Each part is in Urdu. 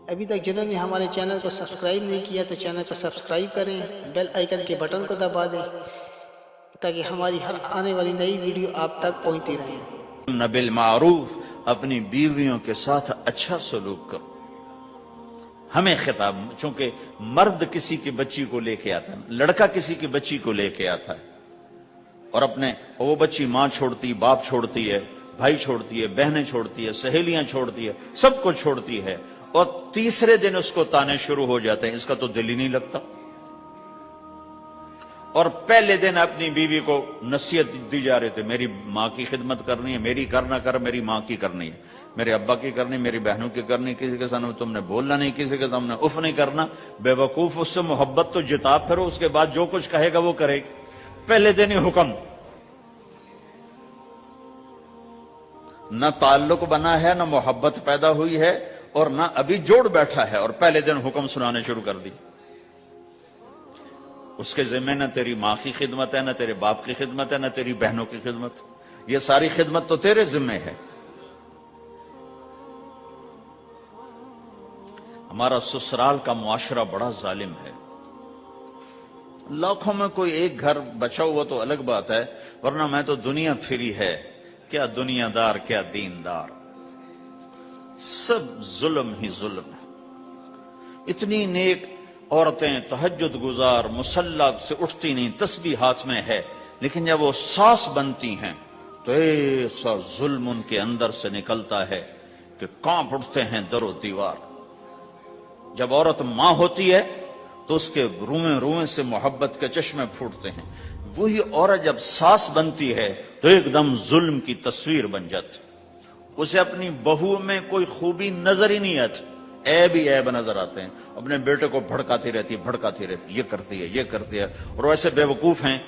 ابھی تک جنہوں نے ہمارے چینل کو سبسکرائب نہیں کیا تو چینل کو سبسکرائب کریں، بیل آئیکن کے بٹن کو دبا دیں تاکہ ہماری ہر آنے والی نئی ویڈیو آپ تک پہنچتی رہے۔ بالمعروف، اپنی بیویوں کے ساتھ اچھا سلوک کرو۔ ہمیں خطاب، چونکہ مرد کسی کی بچی کو لے کے آتا ہے، لڑکا کسی کی بچی کو لے کے آتا ہے اور وہ بچی ماں چھوڑتی، باپ چھوڑتی ہے، بھائی چھوڑتی ہے، بہنیں چھوڑتی ہے، سہیلیاں چھوڑتی ہے، سب کو چھوڑتی ہے، اور تیسرے دن اس کو تانے شروع ہو جاتے ہیں، اس کا تو دل ہی نہیں لگتا۔ اور پہلے دن اپنی بیوی کو نصیحت دی جا رہے تھے، میری ماں کی خدمت کرنی ہے، میری کرنا کر، میری ماں کی کرنی ہے، میرے ابا کی کرنی، میری بہنوں کی کرنی، کسی کے سامنے تم نے بولنا نہیں، کسی کے سامنے اف نہیں کرنا۔ بے وقوف، اس سے محبت تو جتا پھرو، اس کے بعد جو کچھ کہے گا وہ کرے گی۔ پہلے دن ہی حکم، نہ تعلق بنا ہے، نہ محبت پیدا ہوئی ہے، اور نہ ابھی جوڑ بیٹھا ہے، اور پہلے دن حکم سنانے شروع کر دی۔ اس کے ذمہ نہ تیری ماں کی خدمت ہے، نہ تیرے باپ کی خدمت ہے، نہ تیری بہنوں کی خدمت، یہ ساری خدمت تو تیرے ذمہ ہے۔ ہمارا سسرال کا معاشرہ بڑا ظالم ہے۔ لاکھوں میں کوئی ایک گھر بچا ہوا تو الگ بات ہے، ورنہ میں تو دنیا پھری ہے، کیا دنیا دار کیا دیندار، سب ظلم ہی ظلم ہے۔ اتنی نیک عورتیں تہجد گزار مصلی سے اٹھتی نہیں، تسبیح ہاتھ میں ہے، لیکن جب وہ ساس بنتی ہیں تو ایسا ظلم ان کے اندر سے نکلتا ہے کہ کانپ اٹھتے ہیں در و دیوار۔ جب عورت ماں ہوتی ہے تو اس کے روئیں روئیں سے محبت کے چشمے پھوٹتے ہیں، وہی عورت جب ساس بنتی ہے تو ایک دم ظلم کی تصویر بن جاتی، اسے اپنی بہو میں کوئی خوبی نظر ہی نہیں آتی، عیب ہی عیب نظر آتے ہیں۔ اپنے بیٹے کو بھڑکاتی رہتی، یہ کرتی ہے، اور ویسے بے وقوف ہیں،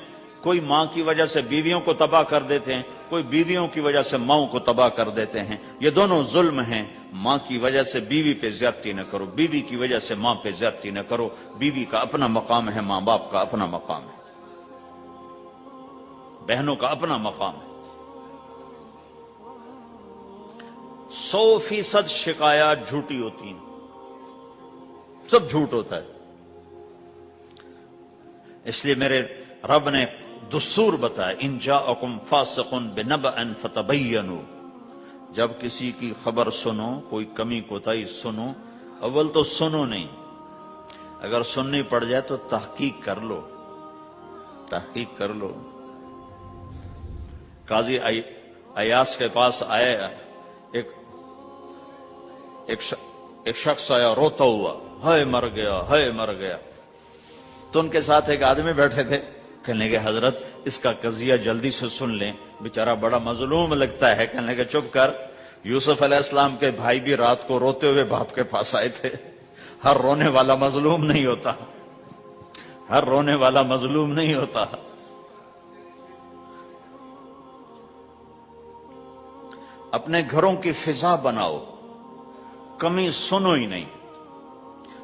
کوئی ماں کی وجہ سے بیویوں کو تباہ کر دیتے ہیں، کوئی بیویوں کی وجہ سے ماں کو تباہ کر دیتے ہیں۔ یہ دونوں ظلم ہیں۔ ماں کی وجہ سے بیوی پہ زیادتی نہ کرو، بیوی کی وجہ سے ماں پہ زیادتی نہ کرو۔ بیوی کا اپنا مقام ہے، ماں باپ کا اپنا مقام ہے، بہنوں کا اپنا مقام ہے۔ 100% شکایات جھوٹی ہوتی ہیں، سب جھوٹ ہوتا ہے۔ اس لیے میرے رب نے دستور بتایا، ان جاءکم فاسق بنبأ فتبینوا، جب کسی کی خبر سنو، کوئی کمی کوتاہی سنو، اول تو سنو نہیں، اگر سننی پڑ جائے تو تحقیق کر لو، تحقیق کر لو۔ قاضی ایاس کے پاس آیا ایک شخص آیا روتا ہوا، ہائے مر گیا، ہائے مر گیا۔ تو ان کے ساتھ ایک آدمی بیٹھے تھے، کہنے لگے حضرت اس کا قضیہ جلدی سے سن لیں، بیچارہ بڑا مظلوم لگتا ہے۔ کہنے لگے چپ کر، یوسف علیہ السلام کے بھائی بھی رات کو روتے ہوئے باپ کے پاس آئے تھے۔ ہر رونے والا مظلوم نہیں ہوتا، ہر رونے والا مظلوم نہیں ہوتا۔ اپنے گھروں کی فضا بناؤ، کمی سنو ہی نہیں۔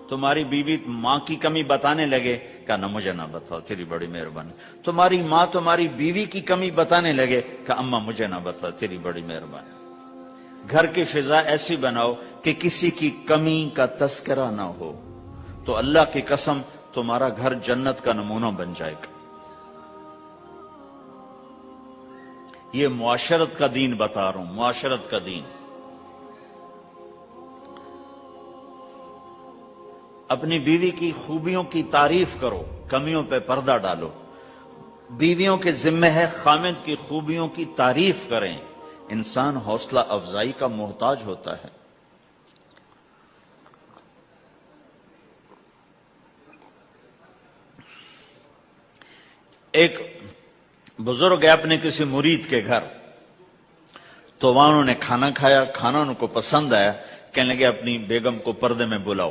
تمہاری بیوی ماں کی کمی بتانے لگے، کہا نہ مجھے نہ بتاؤ، تیری بڑی مہربانی۔ تمہاری ماں تمہاری بیوی کی کمی بتانے لگے، کہا اماں مجھے نہ بتاؤ، تیری بڑی مہربانی۔ گھر کی فضا ایسی بناؤ کہ کسی کی کمی کا تذکرہ نہ ہو، تو اللہ کی قسم تمہارا گھر جنت کا نمونہ بن جائے گا۔ یہ معاشرت کا دین بتا رہا ہوں، معاشرت کا دین۔ اپنی بیوی کی خوبیوں کی تعریف کرو، کمیوں پہ پردہ ڈالو۔ بیویوں کے ذمہ ہے خامد کی خوبیوں کی تعریف کریں۔ انسان حوصلہ افزائی کا محتاج ہوتا ہے۔ ایک بزرگ ہے اپنے کسی مرید کے گھر، تو وہاں انہوں نے کھانا کھایا، کھانا ان کو پسند آیا، کہنے لگے اپنی بیگم کو پردے میں بلاؤ۔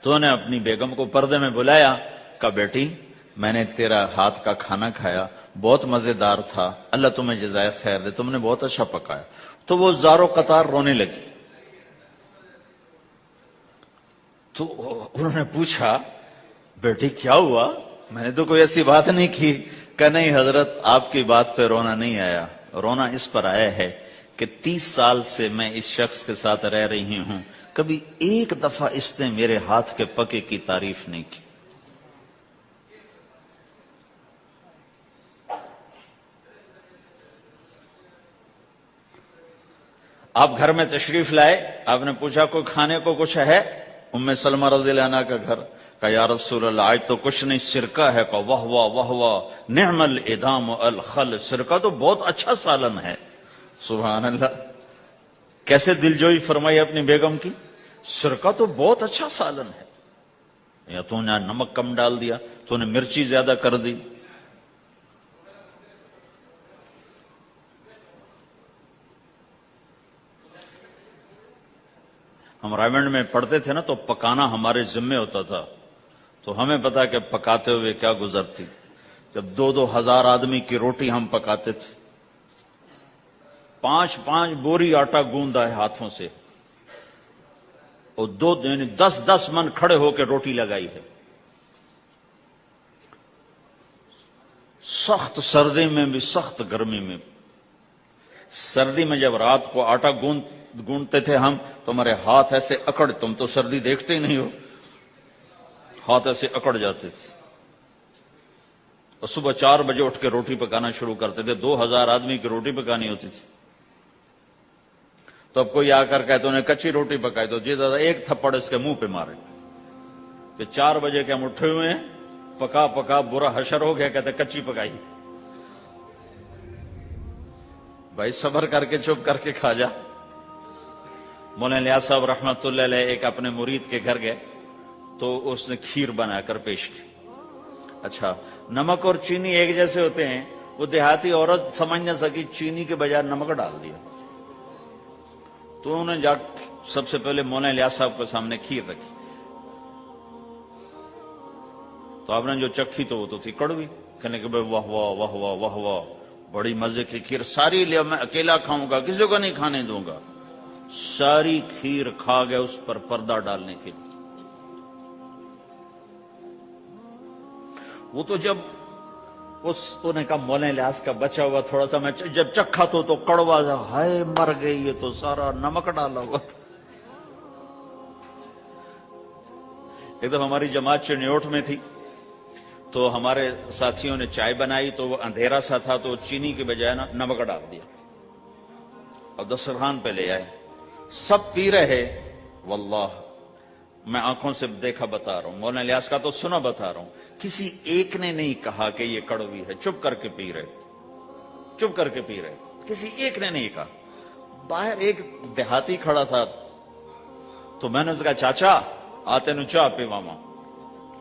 تو انہوں نے اپنی بیگم کو پردے میں بلایا، کہا بیٹی میں نے تیرا ہاتھ کا کھانا کھایا، بہت مزیدار تھا، اللہ تمہیں جزائے خیر دے، تم نے بہت اچھا پکایا۔ تو وہ زارو قطار رونے لگی۔ تو انہوں نے پوچھا بیٹی کیا ہوا؟ میں نے تو کوئی ایسی بات نہیں کی۔ کہ نہیں حضرت آپ کی بات پہ رونا نہیں آیا، رونا اس پر آیا ہے کہ 30 سال سے میں اس شخص کے ساتھ رہ رہی ہوں، کبھی ایک دفعہ اس نے میرے ہاتھ کے پکے کی تعریف نہیں کی۔ آپ گھر میں تشریف لائے، آپ نے پوچھا کوئی کھانے کو کچھ ہے؟ ام سلمہ رضی اللہ عنہ کا گھر، کہا یا رسول اللہ آج تو کچھ نہیں، سرکہ ہے۔ کہا واہ واہ واہ واہ، نعم الادام الخل، سرکہ تو بہت اچھا سالن ہے۔ سبحان اللہ، کیسے دلجوئی فرمائی اپنی بیگم کی، سرکہ تو بہت اچھا سالن ہے، یا تو نے نمک کم ڈال دیا، تو نے مرچی زیادہ کر دی۔ ہم رائمنڈ میں پڑھتے تھے نا، تو پکانا ہمارے ذمے ہوتا تھا، تو ہمیں پتا کہ پکاتے ہوئے کیا گزرتی۔ جب 2,000 آدمی کی روٹی ہم پکاتے تھے، 5 بوری آٹا گوندا ہے ہاتھوں سے، اور 10 من کھڑے ہو کے روٹی لگائی ہے، سخت سردی میں بھی سخت گرمی میں بھی۔ سردی میں جب رات کو آٹا گونتے تھے ہم، تو ہمارے ہاتھ ایسے اکڑ، تم تو سردی دیکھتے ہی نہیں ہو، ہاتھ ایسے اکڑ جاتے تھے، اور صبح 4 بجے اٹھ کے روٹی پکانا شروع کرتے تھے۔ 2,000 آدمی کی روٹی پکانی ہوتی تھی۔ تو اب کوئی آ کر کہتے انہیں کچی روٹی پکائی، تو جی دادا ایک تھپڑ اس کے منہ پہ مارے کہ 4 بجے کے ہم اٹھے ہوئے ہیں، پکا پکا برا حشر ہو گیا، کہتے کچی پکائی۔ بھائی صبر کر کے چپ کر کے کھا جا۔ مولانا الیاس صاحب رحمت اللہ علیہ ایک اپنے مرید کے گھر گئے، تو اس نے کھیر بنا کر پیش کی۔ اچھا، نمک اور چینی ایک جیسے ہوتے ہیں، وہ دیہاتی عورت سمجھ نہ سکی، چینی کے بجائے نمک ڈال دیا، تو انہوں نے جا سب سے پہلے مولانا الیاس صاحب کے سامنے کھیر رکھی، تو آپ نے جو چکھی تو وہ تو تھی کڑوی، کہنے کہ بھائی واہ واہ واہ واہ واہ واہ، بڑی مزے کی کھیر، ساری لیا، میں اکیلا کھاؤں گا، کسی کو نہیں کھانے دوں گا۔ ساری کھیر کھا گئے، اس پر پردہ ڈالنے کے لیے۔ وہ تو جب انہوں نے کہا مولانا الیاس کا بچا ہوا تھوڑا سا میں جب چکھا تو کڑوا جا، ہائے مر گئی، یہ تو سارا نمک ڈالا ہوا تھا۔ ایک دفعہ ہماری جماعت چنیوٹ میں تھی، تو ہمارے ساتھیوں نے چائے بنائی، تو وہ اندھیرا سا تھا، تو چینی کے بجائے نمک ڈال دیا اور دسترخوان پہ لے آئے، سب پی رہے۔ واللہ میں آنکھوں سے دیکھا بتا رہا ہوں، مولانا الیاس کا تو سنا بتا رہا ہوں، کسی ایک نے نہیں کہا کہ یہ کڑوی ہے، چپ کر کے پی رہے، چپ کر کے پی رہے، کسی ایک نے نہیں کہا۔ باہر ایک دیہاتی کھڑا تھا، تو میں نے اس کا چاچا آتے نو چاہ پی ماما،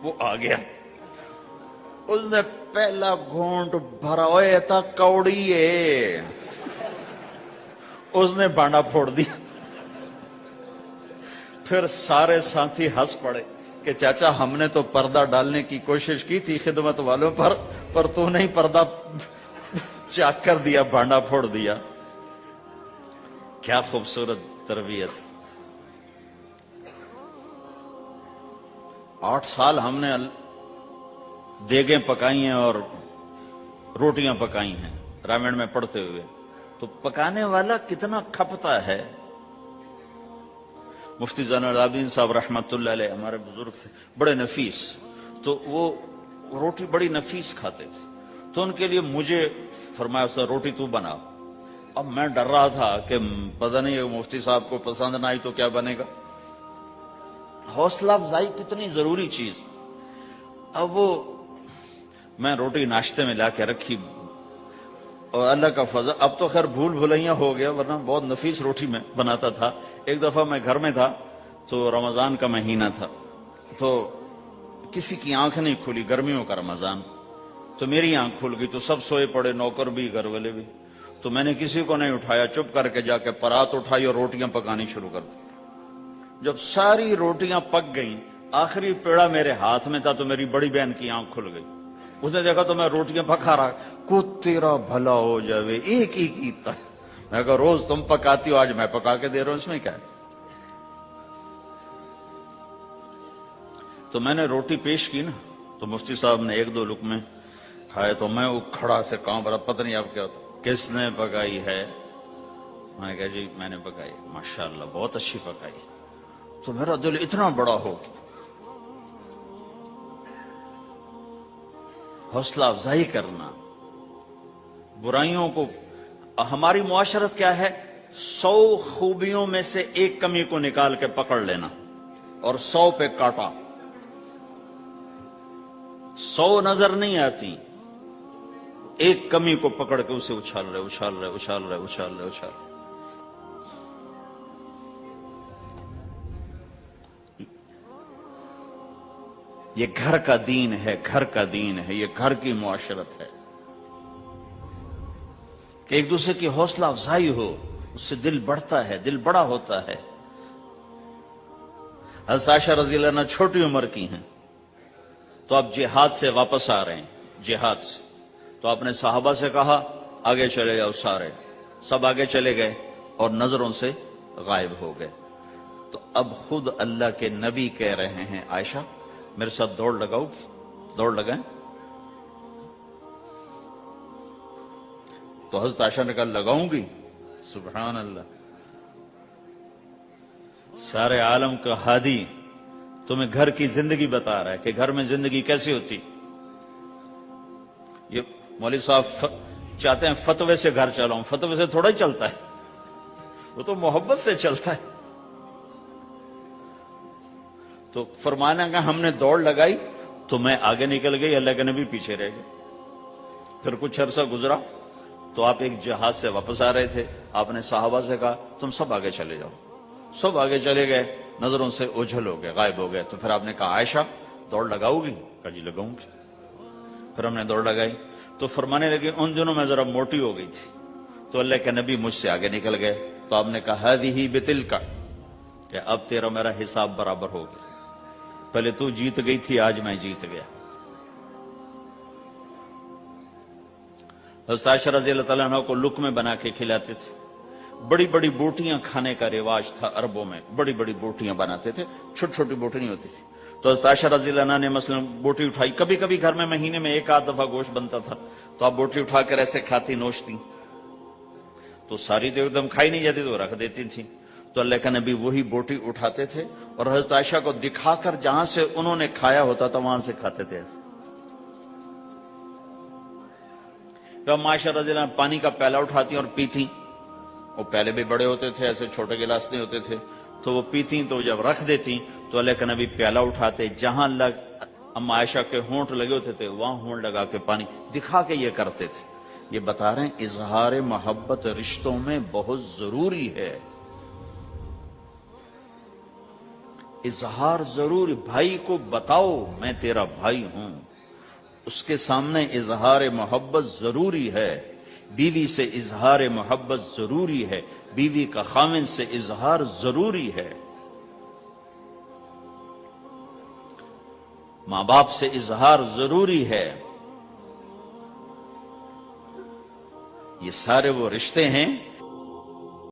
وہ آ گیا، اس نے پہلا گھونٹ بھرا، ہوئے تھا کوڑی ہے، اس نے بانڈا پھوڑ دیا۔ پھر سارے ساتھی ہنس پڑے کہ چاچا ہم نے تو پردہ ڈالنے کی کوشش کی تھی خدمت والوں پر تو نہیں پردہ چاک کر دیا، بانڈا پھوڑ دیا۔ کیا خوبصورت تربیت۔ 8 سال ہم نے دیگیں پکائی ہیں اور روٹیاں پکائی ہیں رامین میں پڑھتے ہوئے، تو پکانے والا کتنا کھپتا ہے۔ مفتی زین العابدین صاحب رحمت اللہ علیہ ہمارے بزرگ تھے، بڑے نفیس، تو وہ روٹی بڑی نفیس کھاتے تھے، تو ان کے لیے مجھے فرمایا اس نے روٹی تو بنا۔ اب میں ڈر رہا تھا کہ پتہ نہیں مفتی صاحب کو پسند نہ آئی تو کیا بنے گا۔ حوصلہ افزائی کتنی ضروری چیز۔ اب وہ میں روٹی ناشتے میں لا کے رکھی، اور اللہ کا فضل، اب تو خیر بھول بھلیاں ہو گیا، ورنہ بہت نفیس روٹی میں بناتا تھا۔ ایک دفعہ میں گھر میں تھا، تو رمضان کا مہینہ تھا، تو کسی کی آنکھ نہیں کھلی، گرمیوں کا رمضان، تو میری آنکھ کھل گئی، تو سب سوئے پڑے، نوکر بھی گھر والے بھی، تو میں نے کسی کو نہیں اٹھایا، چپ کر کے جا کے پرات اٹھائی اور روٹیاں پکانی شروع کر دی۔ جب ساری روٹیاں پک گئیں، آخری پیڑا میرے ہاتھ میں تھا، تو میری بڑی بہن کی آنکھ کھل گئی، اس نے دیکھا تو میں روٹیاں پکا رہا، کو تیرا بھلا ہو جاوے، ایک ہی کیتا۔ میں کہا روز تم پکاتی ہو، آج میں پکا کے دے رہا ہوں، اس میں کیا ہے۔ تو میں نے روٹی پیش کی نا، تو مفتی صاحب نے 1-2 لقمے کھائے، تو میں وہ کھڑا سے کام رہا، پتہ نہیں اب کیا ہوتا، کس نے پکائی ہے؟ میں نے کہا جی میں نے پکائی. ماشاءاللہ بہت اچھی پکائی. تو میرا دل اتنا بڑا ہو گیا. حوصلہ افزائی کرنا، برائیوں کو. ہماری معاشرت کیا ہے؟ 100 خوبیوں میں سے ایک کمی کو نکال کے پکڑ لینا اور 100 پہ کاٹا. 100 نظر نہیں آتی، ایک کمی کو پکڑ کے اسے اچھال رہے اچھال رہے اچھال رہے اچھال رہے اچھال رہے. یہ گھر کا دین ہے، گھر کا دین ہے، یہ گھر کی معاشرت ہے کہ ایک دوسرے کی حوصلہ افزائی ہو، اس سے دل بڑھتا ہے، دل بڑا ہوتا ہے. حضرت عائشہ رضی اللہ عنہ چھوٹی عمر کی ہیں تو آپ جہاد سے واپس آ رہے ہیں، جہاد سے. تو آپ نے صحابہ سے کہا آگے چلے جاؤ. سارے سب آگے چلے گئے اور نظروں سے غائب ہو گئے. تو اب خود اللہ کے نبی کہہ رہے ہیں عائشہ میرے ساتھ دوڑ لگاؤ گی؟ دوڑ لگائیں. تو حضرت عائشہ نے کہا لگاؤں گی. سبحان اللہ. سارے عالم کا ہادی تمہیں گھر کی زندگی بتا رہا ہے کہ گھر میں زندگی کیسی ہوتی. یہ مولوی صاحب چاہتے ہیں فتوے سے گھر چلاؤں، فتوے سے تھوڑا ہی چلتا ہے، وہ تو محبت سے چلتا ہے. تو فرمانا کہ ہم نے دوڑ لگائی تو میں آگے نکل گئی، اللہ کے نبی پیچھے رہ گئے. پھر کچھ عرصہ گزرا تو آپ ایک جہاز سے واپس آ رہے تھے. آپ نے صحابہ سے کہا تم سب آگے چلے جاؤ. سب آگے چلے گئے، نظروں سے اوجھل ہو گئے، غائب ہو گئے. تو پھر آپ نے کہا عائشہ دوڑ لگاؤ گی؟ کہا جی لگاؤں گی. پھر ہم نے دوڑ لگائی تو فرمانے لگے ان دنوں میں ذرا موٹی ہو گئی تھی تو اللہ کے نبی مجھ سے آگے نکل گئے. تو آپ نے کہا ہذہ بتلک، کہ اب تیرا میرا حساب برابر ہو گیا. پہلے تو جیت گئی تھی، آج میں جیت گیا. حضرت عائشہ رضی اللہ تعالیٰ عنہ کو لقمے بنا کے کھلاتے تھے. بڑی بڑی بوٹیاں کھانے کا رواج تھا عربوں میں، بڑی بڑی بوٹیاں بناتے تھے، چھوٹی چھوٹی بوٹی نہیں ہوتی تھی. تو حضرت عائشہ رضی اللہ عنہ نے مثلا بوٹی اٹھائی، کبھی کبھی گھر میں مہینے میں ایک آدھ دفعہ گوشت بنتا تھا تو آپ بوٹی اٹھا کر ایسے کھاتی نوچتی. تو ساری تو ایک دم کھائی نہیں جاتی تو رکھ دیتی تھی. تو اللہ کا نبی وہی بوٹی اٹھاتے تھے اور حضرت عائشہ کو دکھا کر جہاں سے انہوں نے کھایا ہوتا تھا وہاں سے کھاتے تھے. پھر عائشہ رضی اللہ عنہ پانی کا پیالہ اٹھاتی اور پیتی. وہ پہلے بھی بڑے ہوتے تھے، ایسے چھوٹے گلاس نہیں ہوتے تھے. تو وہ پیتی تو جب رکھ دیتی تو اللہ کا نبی پیالہ اٹھاتے، جہاں اما عائشہ کے ہونٹ لگے ہوتے تھے وہاں ہونٹ لگا کے پانی دکھا کے یہ کرتے تھے. یہ بتا رہے ہیں اظہار محبت رشتوں میں بہت ضروری ہے. اظہار ضروری. بھائی کو بتاؤ میں تیرا بھائی ہوں، اس کے سامنے اظہار محبت ضروری ہے. بیوی سے اظہار محبت ضروری ہے، بیوی کا خاوند سے اظہار ضروری ہے. ماں باپ سے اظہار ضروری ہے. یہ سارے وہ رشتے ہیں